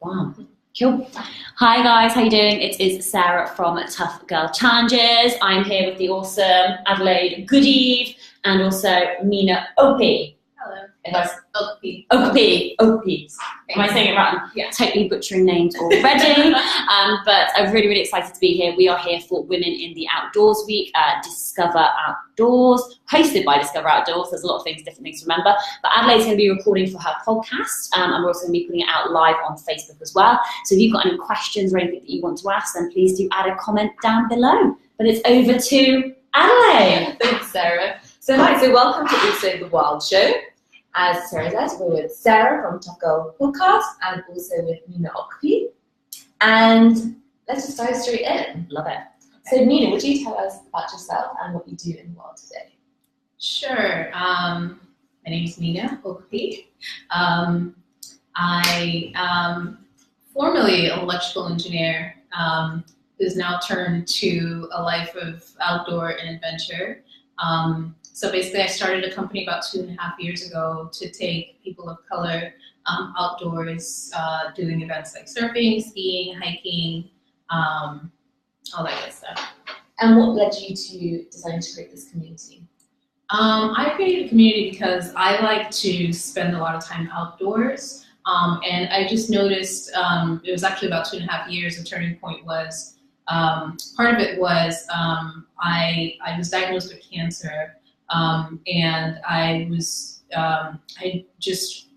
Wow. Cool. Hi guys, how you doing? It is Sarah from Tough Girl Challenges. I'm here with the awesome Adelaide Goodieve and also Mina Okpi. Hello. Okpi. Okpi. Am I saying it right? Yeah. Totally butchering names already. But I'm really, really excited to be here. We are here for Women in the Outdoors Week, Discover Outdoors, hosted by Discover Outdoors. There's a lot of things, different things to remember. But Adelaide's going to be recording for her podcast, and we're also going to be putting it out live on Facebook as well. So if you've got any questions or anything that you want to ask, then please do add a comment down below. But it's over to Adelaide. Thanks, Sarah. So welcome to also the Wild Show. As Sarah said, we're with Sarah from Tough Girl Podcast and also with Mina Okpi. And let's just dive straight in. Love it. So Mina, would you tell us about yourself and what you do in the world today? Sure. My name is Mina Okpi. I am formerly an electrical engineer who's now turned to a life of outdoor and adventure. So basically, I started a company about 2.5 years ago to take people of color outdoors, doing events like surfing, skiing, hiking, all that good stuff. And what led you to decide to create this community? I created a community because I like to spend a lot of time outdoors. And I just noticed, it was actually about 2.5 years, the turning point was, part of it was I was diagnosed with cancer. And I just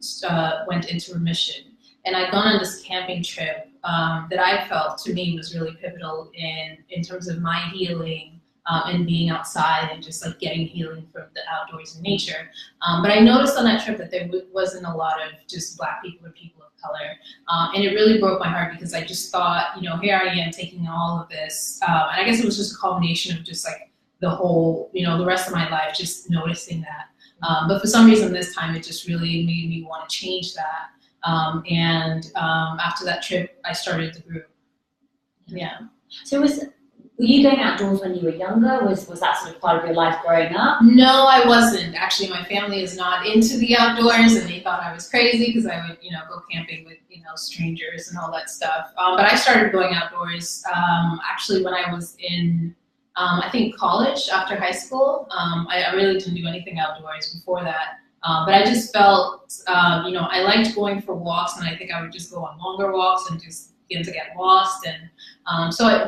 went into remission, and I'd gone on this camping trip that I felt to me was really pivotal in terms of my healing and being outside and just like getting healing from the outdoors and nature. But I noticed on that trip that there wasn't a lot of just Black people or people of color, and it really broke my heart because I just thought, here I am taking all of this, and I guess it was just a culmination of just like the whole, the rest of my life, just noticing that. But for some reason this time, it just really made me want to change that. And after that trip, I started the group. Yeah. So were you going outdoors when you were younger? Was that sort of part of your life growing up? No, I wasn't. Actually, my family is not into the outdoors, and they thought I was crazy because I would, go camping with, strangers and all that stuff. But I started going outdoors actually when I was in I think college, after high school. I really didn't do anything outdoors before that. But I just felt, I liked going for walks, and I think I would just go on longer walks and just begin to get lost. And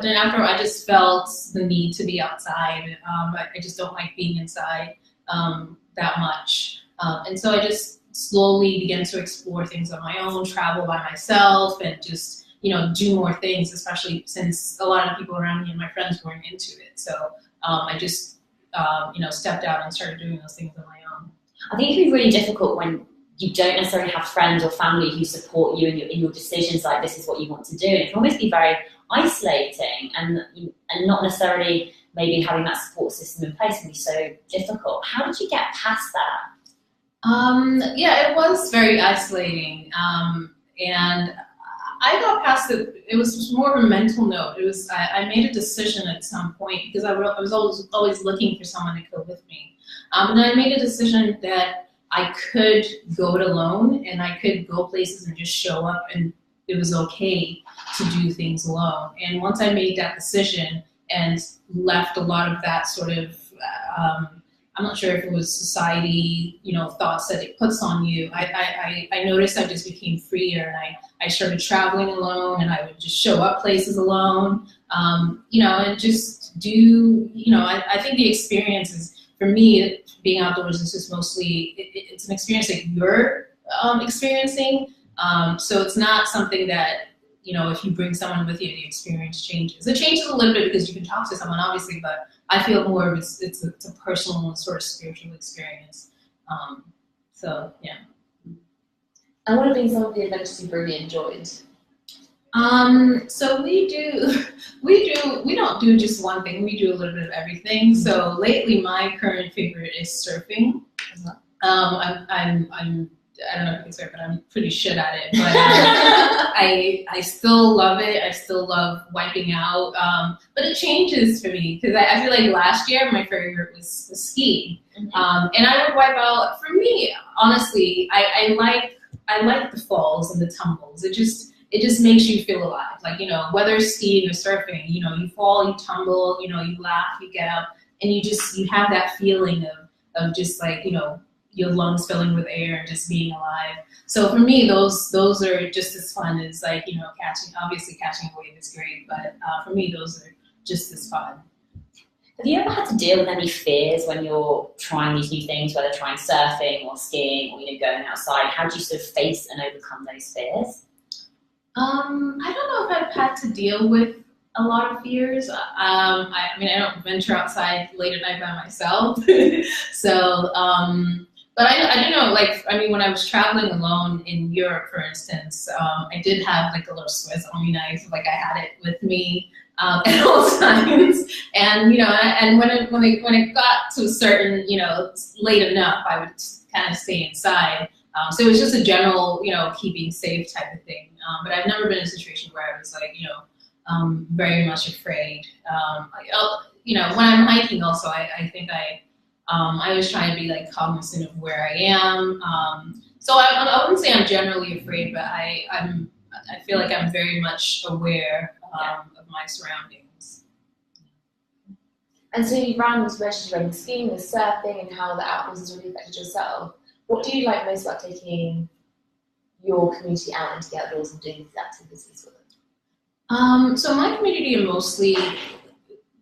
then after, I just felt the need to be outside. I just don't like being inside that much. And so I just slowly began to explore things on my own, travel by myself, and just do more things, especially since a lot of people around me and my friends weren't into it. So I just, stepped out and started doing those things on my own. I think it can be really difficult when you don't necessarily have friends or family who support you in your decisions, like this is what you want to do. And it can almost be very isolating, and not necessarily maybe having that support system in place can be so difficult. How did you get past that? Yeah, it was very isolating. And I got past it. It was more of a mental note. It was I made a decision at some point because I was always looking for someone to go with me. And then I made a decision that I could go it alone, and I could go places and just show up, and it was okay to do things alone. And once I made that decision and left a lot of that sort of I'm not sure if it was society, thoughts that it puts on you. I noticed I just became freer, and I started traveling alone, and I would just show up places alone, and just do, I think the experience is, for me, being outdoors is just mostly, it's an experience that you're experiencing. So it's not something that, if you bring someone with you, the experience changes. It changes a little bit because you can talk to someone, obviously, but I feel more of it's a personal and sort of spiritual experience. So yeah. And what have been some of the adventures you've really enjoyed? So we don't do just one thing. We do a little bit of everything. So lately, my current favorite is surfing. I don't know if I can surf, but I'm pretty shit at it. But I still love it. I still love wiping out. But it changes for me because I feel like last year my favorite was skiing. Mm-hmm. And I would wipe out. For me, honestly, I like the falls and the tumbles. It just it just makes you feel alive. Like, whether it's skiing or surfing, you fall, you tumble, you laugh, you get up, and you have that feeling of just like, your lungs filling with air and just being alive. So for me, those are just as fun as like, catching a wave is great, but for me, those are just as fun. Have you ever had to deal with any fears when you're trying these new things, whether trying surfing or skiing or going outside? How do you sort of face and overcome those fears? I don't know if I've had to deal with a lot of fears. I don't venture outside late at night by myself. So, but I do know, like, when I was traveling alone in Europe, for instance, I did have like a little Swiss Army knife. Like I had it with me at all times. And, and when it got to a certain, late enough, I would kind of stay inside. So it was just a general, keeping safe type of thing. But I've never been in a situation where I was like, very much afraid. When I'm hiking also, I think I always try to be like cognizant of where I am. So I wouldn't say I'm generally afraid, but I feel like I'm very much aware of my surroundings. And so you ran this relationship around skiing, the surfing, and how the outdoors has really affected yourself. What do you like most about taking your community out into the outdoors and doing these activities with them? So my community are mostly,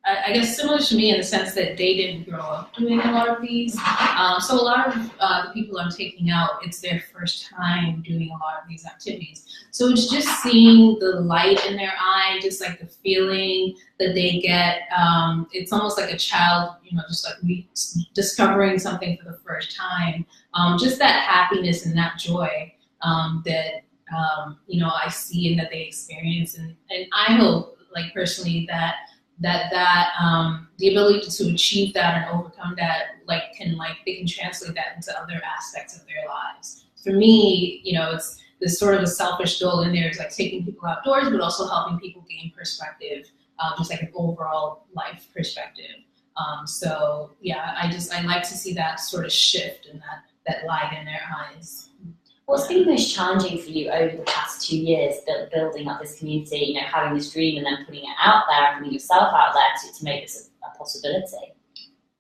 I guess, similar to me in the sense that they didn't grow up doing a lot of these. So a lot of the people I'm taking out, it's their first time doing a lot of these activities. So it's just seeing the light in their eye, just like the feeling that they get. It's almost like a child, just like discovering something for the first time. Just that happiness and that joy that I see and that they experience, and I hope, like personally, that the ability to achieve that and overcome that, they can translate that into other aspects of their lives. For me, it's this sort of a selfish goal in there, is like taking people outdoors, but also helping people gain perspective, just like an overall life perspective. So yeah, I like to see that sort of shift and that light in their eyes. What's been most challenging for you over the past 2 years, building up this community, having this dream and then putting it out there and putting yourself out there to make this a possibility?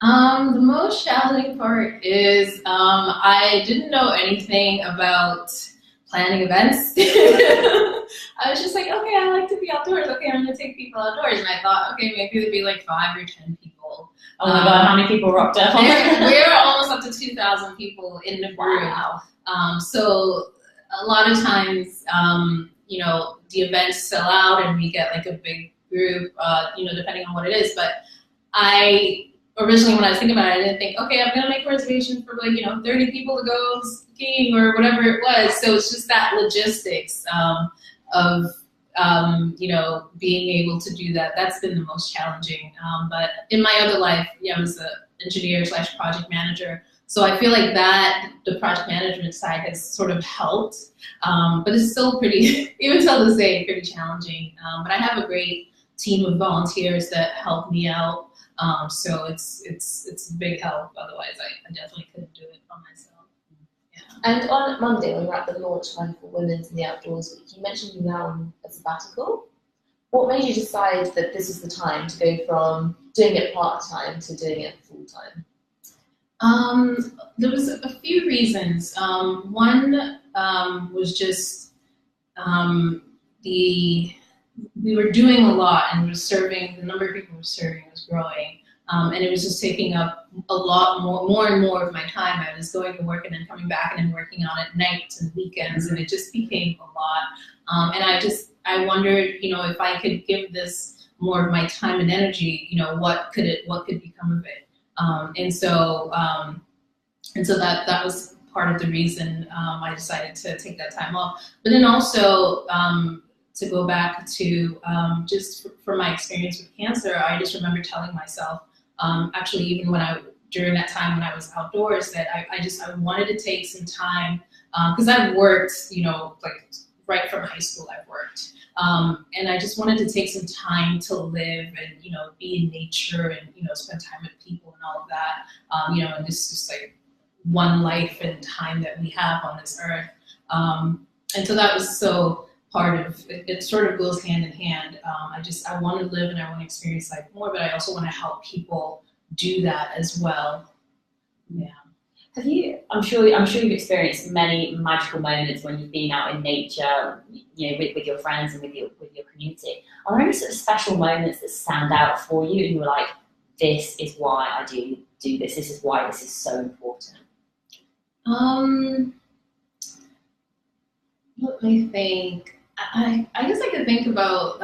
The most challenging part is I didn't know anything about planning events. I was just like, okay, I like to be outdoors. Okay, I'm going to take people outdoors. And I thought, okay, maybe there'd be like 5 or 10 people. Oh my God, how many people rocked up? We're almost up to 2,000 people in the group. Wow. So a lot of times, the events sell out and we get like a big group, depending on what it is. But originally when I was thinking about it, I didn't think, okay, I'm going to make a reservation for 30 people to go skiing or whatever it was. So it's just that logistics of being able to do that. That's been the most challenging. But in my other life, I was an engineer / project manager. So I feel like that the project management side has sort of helped, but it's still pretty, even till this day, pretty challenging. But I have a great team of volunteers that help me out. So it's a big help. Otherwise, I definitely couldn't do it by myself. Yeah. And on Monday, when we were at the launch time for Women's in the Outdoors Week, you mentioned you now on a sabbatical. What made you decide that this was the time to go from doing it part-time to doing it full-time? There was a few reasons. One was just we were doing a lot and the number of people we were serving was growing. And it was just taking up a lot more and more of my time. I was going to work and then coming back and then working on it nights and weekends, and it just became a lot. And I wondered, if I could give this more of my time and energy, what could become of it? And so that was part of the reason I decided to take that time off. But then also to go back to just for my experience with cancer, I just remember telling myself, actually even during that time when I was outdoors, that I wanted to take some time, because I've worked, right from high school I've worked. And I just wanted to take some time to live and, be in nature and, spend time with people and all of that, and this is just like one life and time that we have on this earth. And so that was so part of it. It sort of goes hand in hand. I want to live and I want to experience life more, but I also want to help people do that as well. Yeah. Have you? I'm sure you've experienced many magical moments when you've been out in nature, with your friends and with your community. Are there any sort of special moments that stand out for you, and you were like, "This is why I do this. This is why this is so important." Let me think. I guess I could think about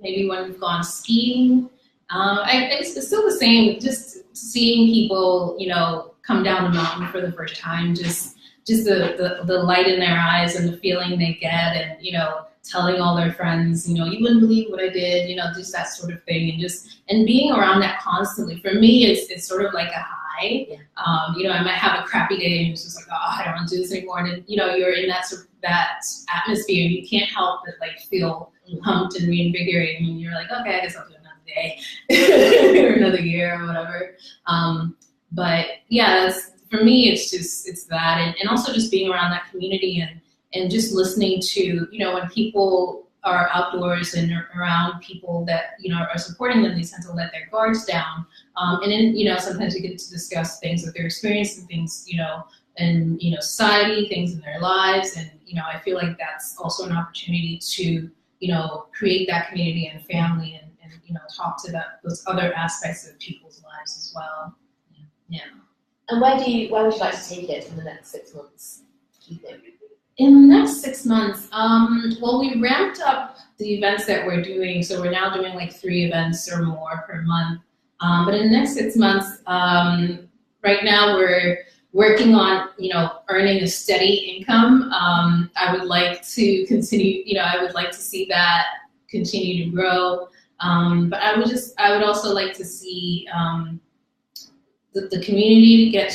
maybe when we've gone skiing. It's still the same. Just seeing people, come down the mountain for the first time, just the light in their eyes and the feeling they get, and telling all their friends, you wouldn't believe what I did, just that sort of thing, and being around that constantly. For me, it's sort of like a high. Yeah. I might have a crappy day and it's just like, oh, I don't want to do this anymore, and then, you're in that sort of that atmosphere, and you can't help but like feel pumped and reinvigorated, and you're like, okay, I guess I'll do another day or another year or whatever. But yeah, for me, it's that, and also just being around that community and just listening to, when people are outdoors and around people that, are supporting them, they tend to let their guards down. And then, sometimes we get to discuss things that they're experiencing, things, in, society, things in their lives. And, I feel like that's also an opportunity to, create that community and family and talk to those other aspects of people's lives as well. Yeah. And where would you like to take it in the next 6 months, do you think? In the next 6 months, well, we ramped up the events that we're doing, so we're now doing like 3 events or more per month. But in the next 6 months, right now we're working on, earning a steady income. I would like to continue, I would like to see that continue to grow. But I would also like to see the community to get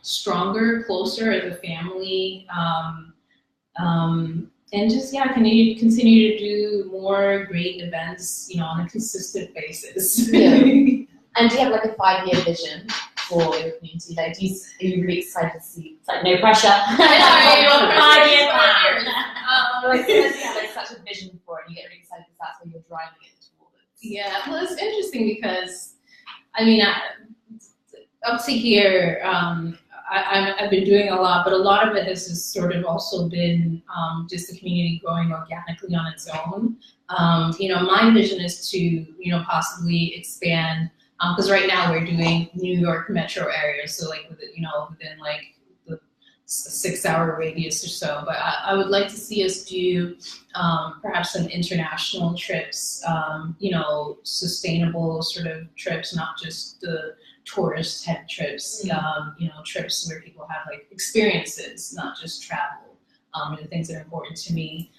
stronger, closer as a family, and just continue to do more great events, on a consistent basis. Yeah. And do you have like a 5-year vision for your community? Like, are you really excited to see? It's like no pressure. Five-year plan. Like, you have like such a vision for it, and you get really excited because that's what you're driving it towards. Yeah, well, it's interesting because, up to here, I've been doing a lot, but a lot of it has just sort of also been just the community growing organically on its own. My vision is to, possibly expand, because right now we're doing New York metro areas, so like within like the 6-hour radius or so. But I would like to see us do perhaps some international trips, sustainable sort of trips, not just the tourist type trips, trips where people have like experiences, not just travel, and things that are important to me.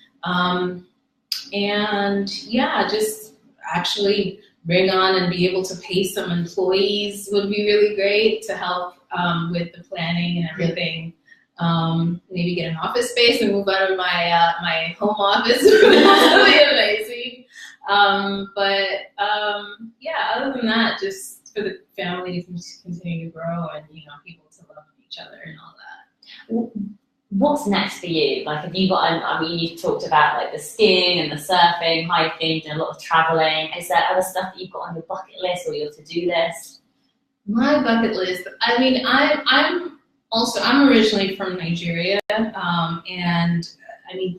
And yeah, just actually bring on and be able to pay some employees would be really great to help with the planning and everything. Maybe get an office space and move out of my home office. That would be amazing. Other than that, just for the family to continue to grow and people to love each other and all that. What's next for you? Like, have you got? You've talked about like the skiing and the surfing, hiking, and a lot of traveling. Is there other stuff that you've got on your bucket list or your to-do list? My bucket list. I'm originally from Nigeria, and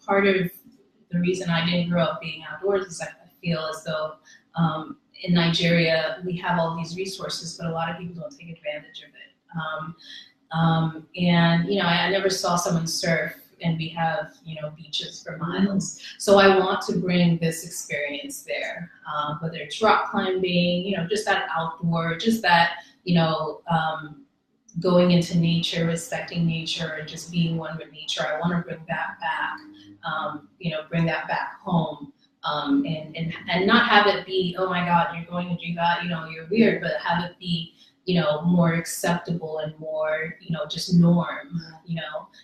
part of the reason I didn't grow up being outdoors is I feel as though in Nigeria we have all these resources, but a lot of people don't take advantage of it. I never saw someone surf, and we have beaches for miles. So I want to bring this experience there, whether it's rock climbing, just that outdoor, just that going into nature, respecting nature, and just being one with nature. I want to bring that back, bring that back home, and not have it be, oh my God, you're going to do that, you're weird, but have it be, more acceptable and more, just norm,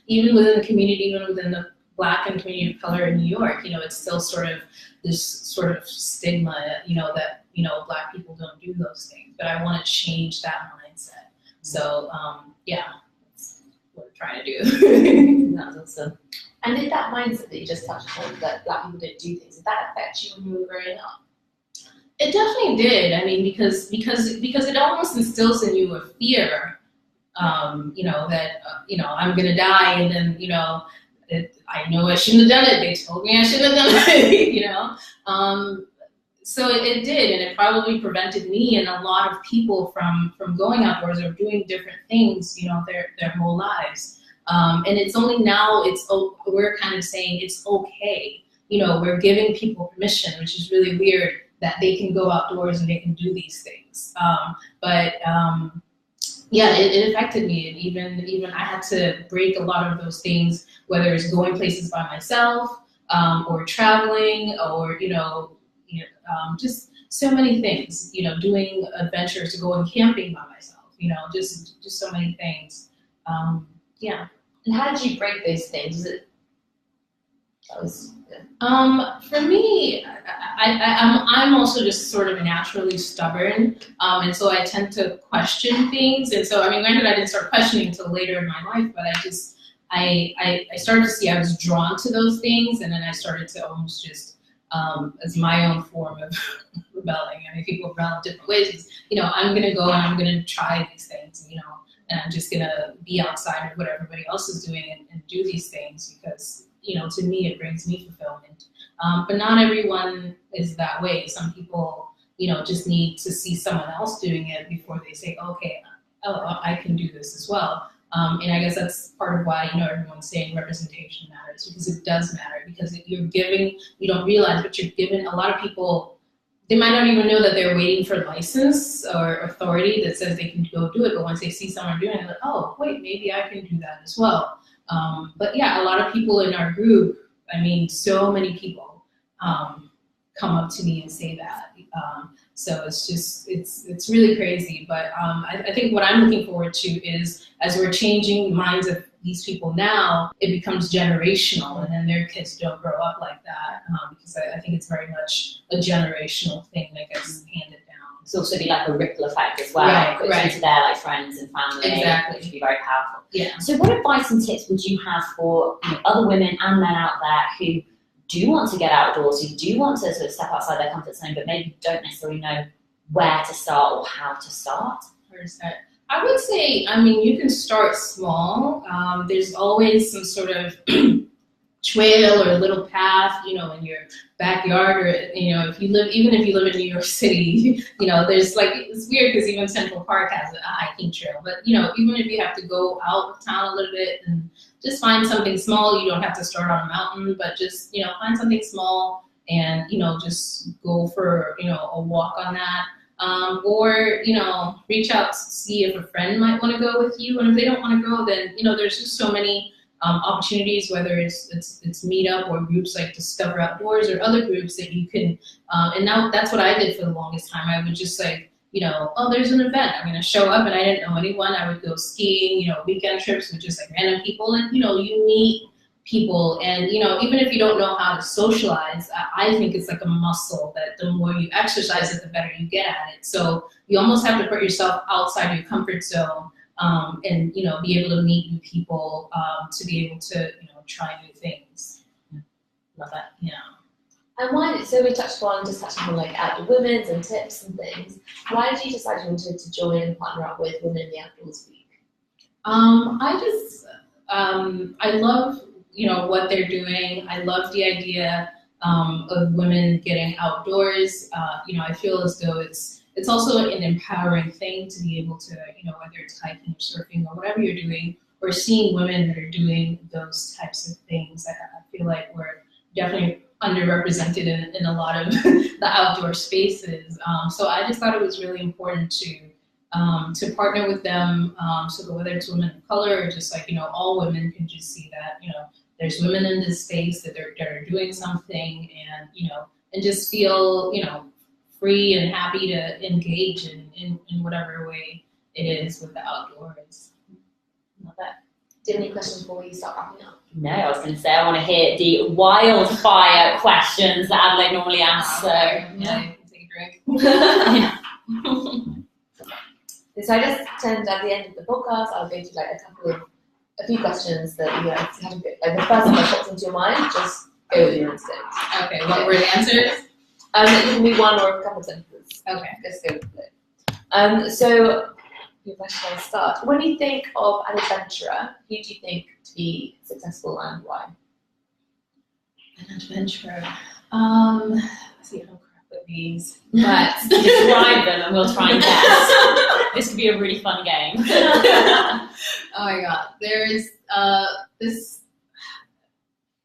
even within the community, even within the Black and community of color in New York, it's still sort of this sort of stigma, that, Black people don't do those things, but I want to change that mindset. So, that's what we're trying to do. That's awesome. And did that mindset that you just touched on, that black people don't do things, did that affect you when you were growing up? It definitely did. I mean, because it almost instills in you a fear, that I'm gonna die, and then I know I shouldn't have done it. They told me I shouldn't have done it. So it did, and it probably prevented me and a lot of people from going outdoors or doing different things, their whole lives. And it's only now we're kind of saying it's okay. We're giving people permission, which is really weird, that they can go outdoors and they can do these things. Yeah, it affected me. And even I had to break a lot of those things, whether it's going places by myself, or traveling, or just so many things. Doing adventures, to going camping by myself. Just so many things. Yeah. And how did you break those things? For me, I'm also just sort of naturally stubborn, and so I tend to question things. And so, granted, I didn't start questioning until later in my life, but I started to see I was drawn to those things, and then I started to almost just, as my own form of rebelling. People rebel in different ways. I'm gonna go and I'm gonna try these things, and I'm just gonna be outside of what everybody else is doing and do these things because, to me, it brings me fulfillment. But not everyone is that way. Some people, just need to see someone else doing it before they say, okay, I can do this as well. And I guess that's part of why, everyone's saying representation matters, because it does matter, because you don't realize, but you're giving a lot of people, they might not even know that they're waiting for license or authority that says they can go do it, but once they see someone doing it, they're like, oh, wait, maybe I can do that as well. But yeah, a lot of people in our group, so many people come up to me and say that. So it's really crazy. But I think what I'm looking forward to is, as we're changing the minds of these people now, it becomes generational, and then their kids don't grow up like that, because I think it's very much a generational thing that gets handed down. It's also be like a ripple effect as well, right. into their friends and family, Exactly. which would be very powerful. Yeah. So what advice and tips would you have for other women and men out there who do want to get outdoors, who do want to sort of step outside their comfort zone, but maybe don't necessarily know where to start or how to start? I would say, you can start small. There's always some sort of trail or a little path, in your backyard, or if you live in New York City, there's it's weird because even Central Park has a hiking trail. But even if you have to go out of town a little bit and just find something small, you don't have to start on a mountain, but just find something small and just go for a walk on that. Or reach out to see if a friend might want to go with you, and if they don't want to go, then there's just so many opportunities, whether it's meetup or groups like Discover Outdoors or other groups that you can. And now that's what I did for the longest time. I would just oh, there's an event, I'm gonna show up, and I didn't know anyone. I would go skiing, weekend trips with just random people, and you meet people, and even if you don't know how to socialize, I think it's like a muscle that the more you exercise it, the better you get at it. So you almost have to put yourself outside your comfort zone, and be able to meet new people, to be able to try new things. Love that. Yeah. And why? So we touched on outdoor women's and tips and things. Why did you decide you wanted to join and partner up with Women in the Outdoors Week? I love what they're doing. I love the idea of women getting outdoors. I feel as though it's also an empowering thing to be able to, whether it's hiking or surfing or whatever you're doing, or seeing women that are doing those types of things. I feel like we're definitely underrepresented in a lot of the outdoor spaces. So I just thought it was really important to partner with them, so whether it's women of color or just all women can just see that there's women in this space that are doing something, and just feel free and happy to engage in whatever way it is with the outdoors. Love that. Do you have any questions before we start wrapping up? No, I was going to say I want to hear the wildfire questions that Adelaide normally asks. So yeah, take a drink. Yeah. So I just tend, at the end of the podcast, I'll go through a couple of a few questions that you have to go. Like the first thing that pops into your mind, just go with your instinct. Okay, what were the answers? It can be one or a couple of sentences. Okay. Let's go with it. So, your question will start. When you think of an adventurer, who do you think to be successful and why? An adventurer. Let's see, I don't crap with these, but Describe them and we'll try and guess. This could be a really fun game. Oh my god, there's this.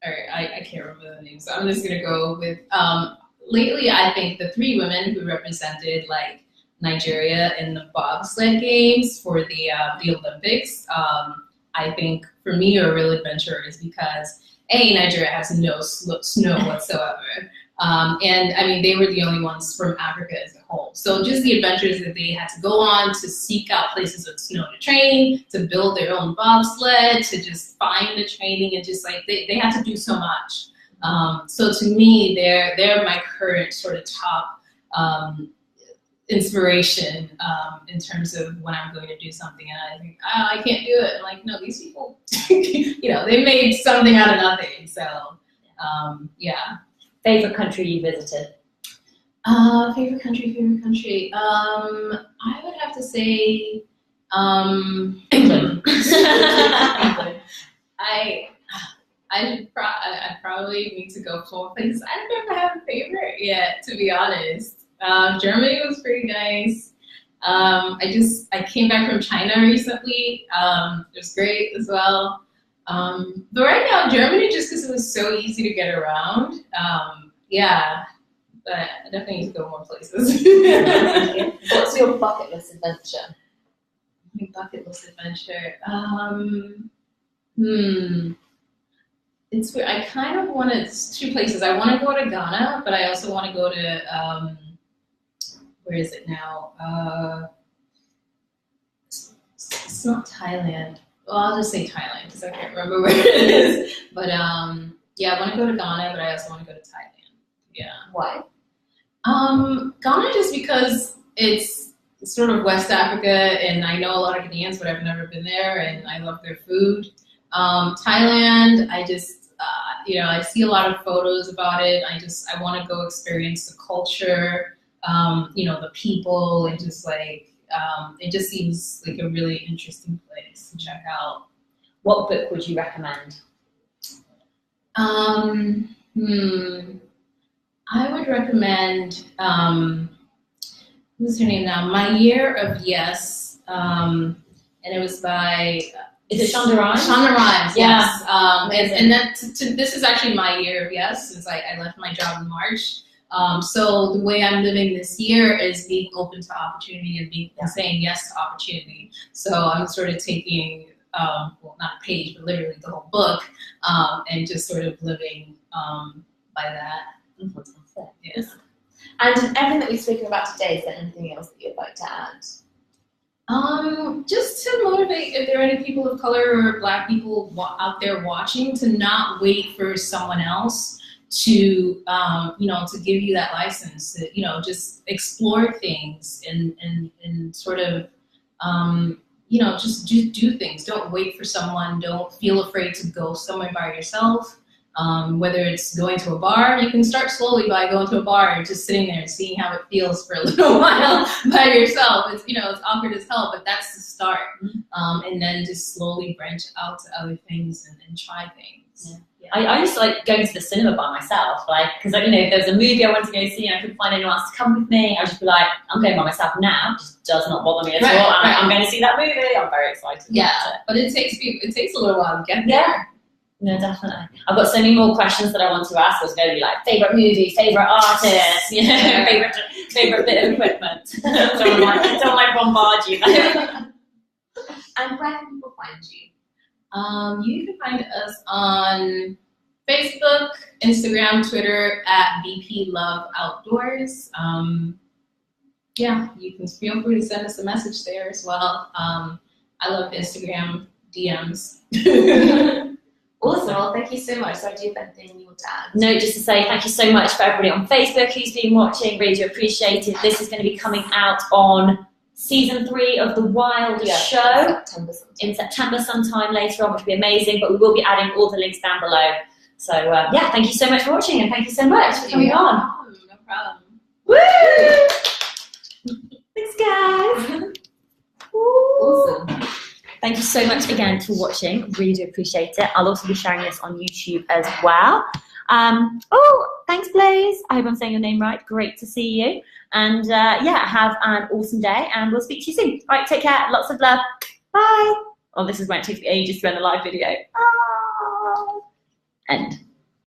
Alright, I can't remember the name, so I'm just gonna go with. Lately, I think the 3 women who represented like Nigeria in the bobsled games for the Olympics. I think for me, a real adventure is because Nigeria has no snow whatsoever. And I mean, they were the only ones from Africa as a whole. So just the adventures that they had to go on to seek out places with snow to train, to build their own bobsled, to just find the training, and just like they had to do so much. So to me, they're my current sort of top inspiration in terms of when I'm going to do something and I think, I can't do it. I'm like, no, these people, they made something out of nothing. So, yeah. Favorite country you visited? Favorite country. I would have to say England. England. I probably need to go 4 places. I don't know if I have a favorite yet, to be honest. Germany was pretty nice. I came back from China recently. It was great as well. But right now, Germany, just because it was so easy to get around. Yeah, but I definitely need to go more places. What's your bucket list adventure? My bucket list adventure. It's weird. I kind of want to. 2 places. I want to go to Ghana, but I also want to go to. Where is it now? It's not Thailand. Well, I'll just say Thailand because I can't remember where it is. But yeah, I want to go to Ghana, but I also want to go to Thailand. Yeah. Why? Ghana just because it's sort of West Africa, and I know a lot of Ghanaians, but I've never been there, and I love their food. Thailand, I just, I see a lot of photos about it. I want to go experience the culture, the people, and just like, it just seems like a really interesting place to check out. What book would you recommend? I would recommend, what's her name now? My Year of Yes, and it was by... Is it Shonda Rhimes? Shonda Rhimes, Yeah. yes. And that this is actually my year of yes, since I left my job in March. So the way I'm living this year is being open to opportunity and saying yes to opportunity. So I'm sort of taking, well, not a page, but literally the whole book, and just sort of living by that. Yes. And everything that we've spoken about today, is there anything else that you'd like to add? Just to motivate, if there are any people of color or Black people out there watching, to not wait for someone else to, to give you that license, to, just explore things and sort of, just do things. Don't wait for someone. Don't feel afraid to go somewhere by yourself. Whether it's going to a bar, you can start slowly by going to a bar and just sitting there and seeing how it feels for a little while by yourself. It's, it's awkward as hell, but that's the start. And then just slowly branch out to other things and try things. Yeah. I used to like going to the cinema by myself, because if there was a movie I wanted to go see and I couldn't find anyone else to come with me, I'd just be like, I'm going by myself now. It just does not bother me at all. I'm going to see that movie. I'm very excited. Yeah, but it takes a little while to get there. Yeah. No, definitely. I've got so many more questions that I want to ask. There's going to be like favorite movie, favorite artist, favorite bit of equipment. don't like bombard you. And where can people find you? You can find us on Facebook, Instagram, Twitter at BP Love Outdoors. You can feel free to send us a message there as well. I love Instagram DMs. Awesome. Well, thank you so much. So, do you have anything you want to add? No, just to say thank you so much for everybody on Facebook who's been watching. Really do appreciate it. This is going to be coming out on season 3 of the Wild show September sometime. in September sometime later on, which will be amazing. But we will be adding all the links down below. So yeah, thank you so much for watching, and thank you so much for coming on. No problem. Woo! Thanks, guys. Awesome. Thank you so much again for watching. Really do appreciate it. I'll also be sharing this on YouTube as well. Oh, thanks, Blaze. I hope I'm saying your name right. Great to see you. And yeah, have an awesome day, and we'll speak to you soon. All right, take care. Lots of love. Bye. Oh, this is when it takes me ages to end the live video. End.